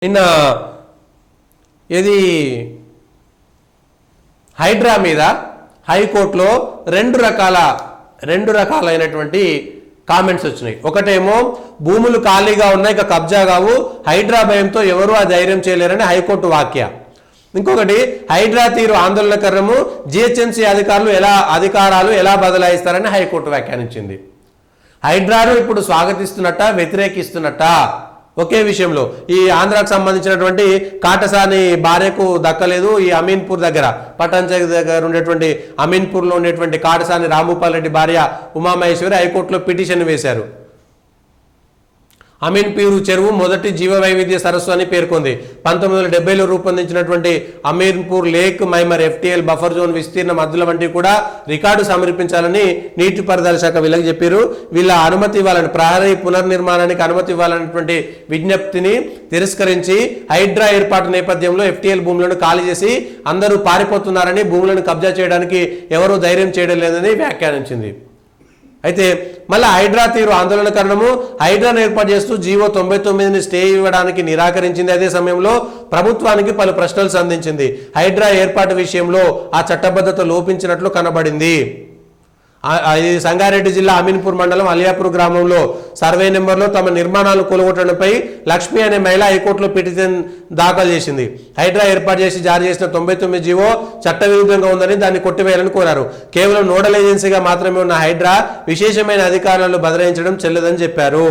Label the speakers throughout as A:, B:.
A: నిన్న ఇది హైడ్రా మీద హైకోర్టులో రెండు రకాలైనటువంటి కామెంట్స్ వచ్చినాయి. ఒకటేమో భూములు ఖాళీగా ఉన్నాయి, ఇక కబ్జా కావు, హైడ్రా భయంతో ఎవరు ఆ ధైర్యం చేయలేరని హైకోర్టు వాక్య. ఇంకొకటి హైడ్రా తీరు ఆందోళనకరము, జిహెచ్ఎంసీ అధికారాలు ఎలా బదలాయిస్తారని హైకోర్టు వ్యాఖ్యానించింది. హైడ్రాను ఇప్పుడు స్వాగతిస్తున్నట్ట, వ్యతిరేకిస్తున్నట్ట ఒకే విషయంలో. ఈ ఆంధ్రాకు సంబంధించినటువంటి కాటసాని భార్యకు దక్కలేదు. ఈ అమీన్పూర్ దగ్గర పటాన్చెరు దగ్గర ఉండేటువంటి అమీన్పూర్లో ఉండేటువంటి కాటసాని రాంభూపాల్ రెడ్డి భార్య ఉమామహేశ్వరి హైకోర్టులో పిటిషన్ వేశారు. అమీన్పూర్ చెరువు మొదటి జీవ వైవిధ్య సరస్సు అని పేర్కొంది. 1970లో రూపొందించినటువంటి అమీన్పూర్ లేక్ మైమర్ FTL బఫర్ జోన్ విస్తీర్ణం అద్దుల వంటివి కూడా రికార్డు సమర్పించాలని నీటిపారుదల శాఖ వీళ్ళకి చెప్పారు. వీళ్ళ అనుమతి ఇవ్వాలని, ప్రహరీ పునర్నిర్మాణానికి అనుమతి ఇవ్వాలనేటువంటి విజ్ఞప్తిని తిరస్కరించి హైడ్రా ఏర్పాటు నేపథ్యంలో FTL భూములను ఖాళీ చేసి అందరూ పారిపోతున్నారని, భూములను కబ్జా చేయడానికి ఎవరూ ధైర్యం చేయడం లేదని వ్యాఖ్యానించింది. అయితే మళ్ళీ హైడ్రా తీరు ఆందోళనకరణము, హైడ్రాను ఏర్పాటు చేస్తూ జీవో 99ని స్టే ఇవ్వడానికి నిరాకరించింది. అదే సమయంలో ప్రభుత్వానికి పలు ప్రశ్నలు సంధించింది. హైడ్రా ఏర్పాటు విషయంలో ఆ చట్టబద్ధత లోపించినట్లు కనబడింది. సంగారెడ్డి జిల్లా అమీన్పూర్ మండలం అలియాపూర్ గ్రామంలో సర్వే నెంబర్లో తమ నిర్మాణాలు కూలగొట్టడంపై లక్ష్మి అనే మహిళ హైకోర్టులో పిటిషన్ దాఖలు చేసింది. హైడ్రా ఏర్పాటు చేసి జారీ చేసిన 99 జీవో చట్టవిరుద్ధంగా ఉందని దాన్ని కొట్టివేయాలని కోరారు. కేవలం నోడల్ ఏజెన్సీగా మాత్రమే ఉన్న హైడ్రా విశేషమైన అధికారాలను బదలాయించడం చెల్లదని చెప్పారు.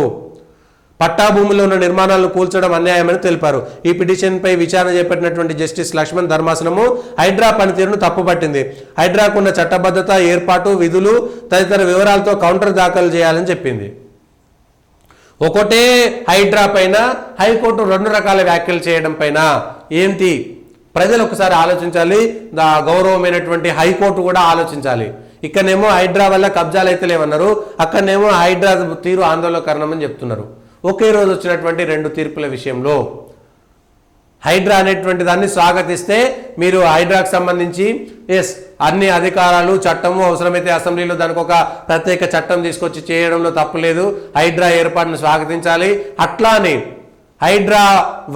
A: పట్టా భూముల్లో ఉన్న నిర్మాణాలను కూల్చడం అన్యాయమని తెలిపారు. ఈ పిటిషన్పై విచారణ చేపట్టినటువంటి జస్టిస్ లక్ష్మణ్ ధర్మాసనము హైడ్రా పనితీరును తప్పుపట్టింది. హైడ్రాకున్న చట్టబద్ధత, ఏర్పాటు, విధులు తదితర వివరాలతో కౌంటర్ దాఖలు చేయాలని చెప్పింది. ఒకటే హైడ్రా పైన హైకోర్టు రెండు రకాల వ్యాఖ్యలు చేయడం పైన ఏంటి ప్రజలు ఒకసారి ఆలోచించాలి. గౌరవమైనటువంటి హైకోర్టు కూడా ఆలోచించాలి. ఇక్కడనేమో హైడ్రా వల్ల కబ్జాలు అయితే లేవన్నారు, అక్కడనేమో హైడ్రా తీరు ఆందోళనకరణం అని చెప్తున్నారు. ఒకే రోజు వచ్చినటువంటి రెండు తీర్పుల విషయంలో హైడ్రా అనేటువంటి దాన్ని స్వాగతిస్తే మీరు హైడ్రాకు సంబంధించి అన్ని అధికారాలు, చట్టము, అవసరమైతే అసెంబ్లీలో దానికి ఒక ప్రత్యేక చట్టం తీసుకొచ్చి చేయడంలో తప్పులేదు, హైడ్రా ఏర్పాటును స్వాగతించాలి. అట్లానే హైడ్రా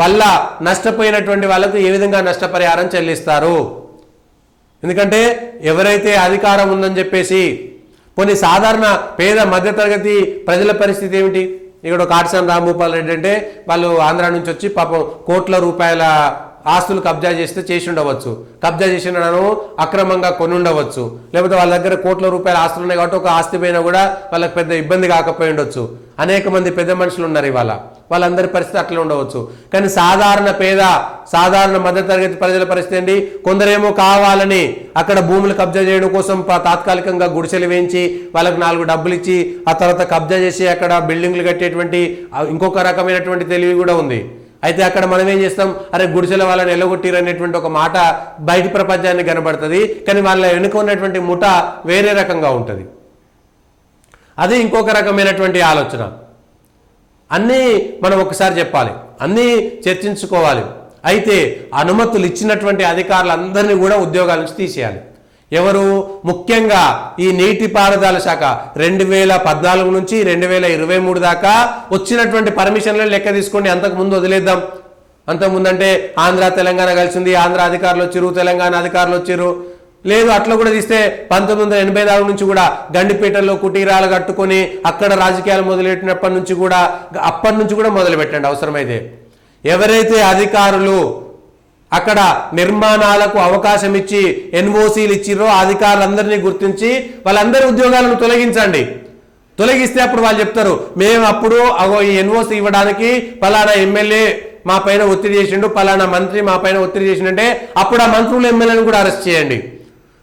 A: వల్ల నష్టపోయినటువంటి వాళ్ళకు ఏ విధంగా నష్టపరిహారం చెల్లిస్తారు? ఎందుకంటే ఎవరైతే అధికారం ఉందని చెప్పేసి కొన్ని సాధారణ పేద మధ్యతరగతి ప్రజల పరిస్థితి ఏమిటి? ఇక్కడ కాటసాని రాంభూపాల్ రెడ్డి అంటే వాళ్ళు ఆంధ్ర నుంచి వచ్చి పాపం కోట్ల రూపాయల ఆస్తులు కబ్జా చేసి ఉండవచ్చు, కబ్జా చేసిన అక్రమంగా కొని ఉండవచ్చు, లేకపోతే వాళ్ళ దగ్గర కోట్ల రూపాయల ఆస్తులు ఉన్నాయి కాబట్టి ఒక ఆస్తి పైన కూడా వాళ్ళకి పెద్ద ఇబ్బంది కాకపోయి ఉండొచ్చు. అనేక మంది పెద్ద మనుషులు ఉన్నారు ఇవాళ, వాళ్ళందరి పరిస్థితి అట్లా ఉండవచ్చు. కానీ సాధారణ మధ్యతరగతి ప్రజల పరిస్థితి ఏంటి? కొందరేమో కావాలని అక్కడ భూములు కబ్జా చేయడం కోసం తాత్కాలికంగా గుడిసెలు వేయించి వాళ్ళకి 4 డబ్బులు ఇచ్చి ఆ తర్వాత కబ్జా చేసి అక్కడ బిల్డింగ్లు కట్టేటువంటి ఇంకొక రకమైనటువంటి తెలివి కూడా ఉంది. అయితే అక్కడ మనం ఏం చేస్తాం, అరే గుడిసెల వాళ్ళని ఎల్లగొట్టిరు అనేటువంటి ఒక మాట బయటి ప్రపంచానికి కనబడుతుంది. కానీ వాళ్ళ వెనుక ఉన్నటువంటి ముఠ వేరే రకంగా ఉంటుంది. అది ఇంకొక రకమైనటువంటి ఆలోచన. అన్నీ మనం ఒకసారి చెప్పాలి, అన్నీ చర్చించుకోవాలి. అయితే అనుమతులు ఇచ్చినటువంటి అధికారులందరినీ కూడా ఉద్యోగాల నుంచి తీసేయాలి. ఎవరు? ముఖ్యంగా ఈ నీటిపారుదల శాఖ 2014 నుంచి 2023 దాకా వచ్చినటువంటి పర్మిషన్లను లెక్క తీసుకోండి. అంతకుముందు వదిలేద్దాం. అంతకుముందు అంటే ఆంధ్ర తెలంగాణ కలిసింది, ఆంధ్ర అధికారులు వచ్చారు, తెలంగాణ అధికారులు వచ్చారు. లేదు అట్లా కూడా తీస్తే 1984 నుంచి కూడా గండిపేటలో కుటీరాలు కట్టుకొని అక్కడ రాజకీయాలు మొదలెట్టినప్పటి నుంచి కూడా మొదలు పెట్టండి అవసరమైతే. ఎవరైతే అధికారులు అక్కడ నిర్మాణాలకు అవకాశం ఇచ్చి NOCలు ఇచ్చిరో అధికారులందరినీ గుర్తించి వాళ్ళందరి ఉద్యోగాలను తొలగిస్తే అప్పుడు వాళ్ళు చెప్తారు, మేము అప్పుడు ఈ NOC ఇవ్వడానికి పలానా ఎమ్మెల్యే మా పైన ఒత్తిడి చేసిండు, పలానా మంత్రి మా పైన ఒత్తిడి చేసిండంటే అప్పుడు ఆ మంత్రులు ఎమ్మెల్యేలను కూడా అరెస్ట్ చేయండి.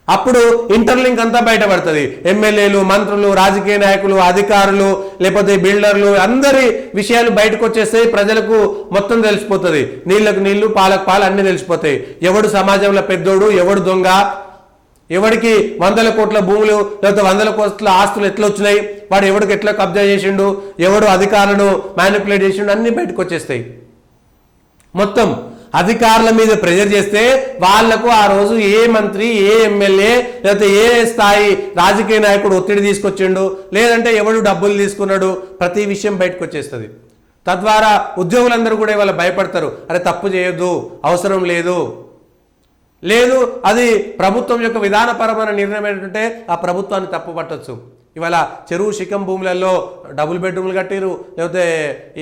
A: అప్పుడు ఇంటర్లింక్ అంతా బయటపడుతుంది. ఎమ్మెల్యేలు, మంత్రులు, రాజకీయ నాయకులు, అధికారులు, లేకపోతే బిల్డర్లు అందరి విషయాలు బయటకు వచ్చేస్తాయి. ప్రజలకు మొత్తం తెలిసిపోతుంది. నీళ్లకు నీళ్లు, పాలకు పాలు అన్ని తెలిసిపోతాయి. ఎవడు సమాజంలో పెద్దోడు, ఎవడు దొంగ, ఎవడికి 100 కోట్ల భూములు లేకపోతే 100 కోట్ల ఆస్తులు ఎట్లా వచ్చినాయి, వాడు ఎవడికి ఎట్లా కబ్జా చేసిండు, ఎవడు అధికారులను మ్యానిపులేట్ చేసిండు అన్ని బయటకు వచ్చేస్తాయి. మొత్తం అధికారుల మీద ప్రెజర్ చేస్తే వాళ్లకు ఆ రోజు ఏ మంత్రి, ఏ ఎమ్మెల్యే లేకపోతే ఏ స్థాయి రాజకీయ నాయకుడు ఒత్తిడి తీసుకొచ్చిండు, లేదంటే ఎవడు డబ్బులు తీసుకున్నాడు, ప్రతి విషయం బయటకు వచ్చేస్తుంది. తద్వారా ఉద్యోగులందరూ కూడా ఇవాళ భయపడతారు, అరే తప్పు చేయొద్దు, అవసరం లేదు, లేదు అది ప్రభుత్వం యొక్క విధానపరమైన నిర్ణయం ఏంటంటే ఆ ప్రభుత్వాన్ని తప్పు పట్టొచ్చు. ఇవాళ చెరువు శిఖం భూములలో డబుల్ బెడ్రూమ్లు కట్టిరు, లేకపోతే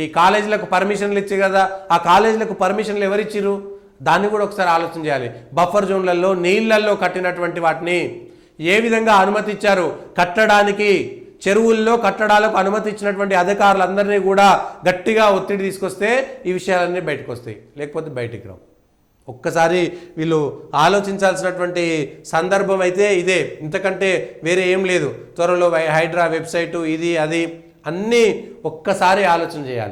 A: ఈ కాలేజీలకు పర్మిషన్లు ఇచ్చి కదా, ఆ కాలేజీలకు పర్మిషన్లు ఎవరిచ్చిరు దాన్ని కూడా ఒకసారి ఆలోచన చేయాలి. బఫర్ జోన్లలో నీళ్లలో కట్టినటువంటి వాటిని ఏ విధంగా అనుమతి ఇచ్చారు, కట్టడానికి చెరువుల్లో కట్టడాలకు అనుమతి ఇచ్చినటువంటి అధికారులందరినీ కూడా గట్టిగా ఒత్తిడి తీసుకొస్తే ఈ విషయాలన్నీ బయటకు వస్తాయి, లేకపోతే బయటికి రావు. ఒక్కసారి వీళ్ళు ఆలోచించాల్సినటువంటి సందర్భం అయితే ఇదే, ఇంతకంటే వేరే ఏం లేదు. త్వరలో హైడ్రా వెబ్సైటు ఇది అది అన్నీ ఒక్కసారి ఆలోచన చేయాలి.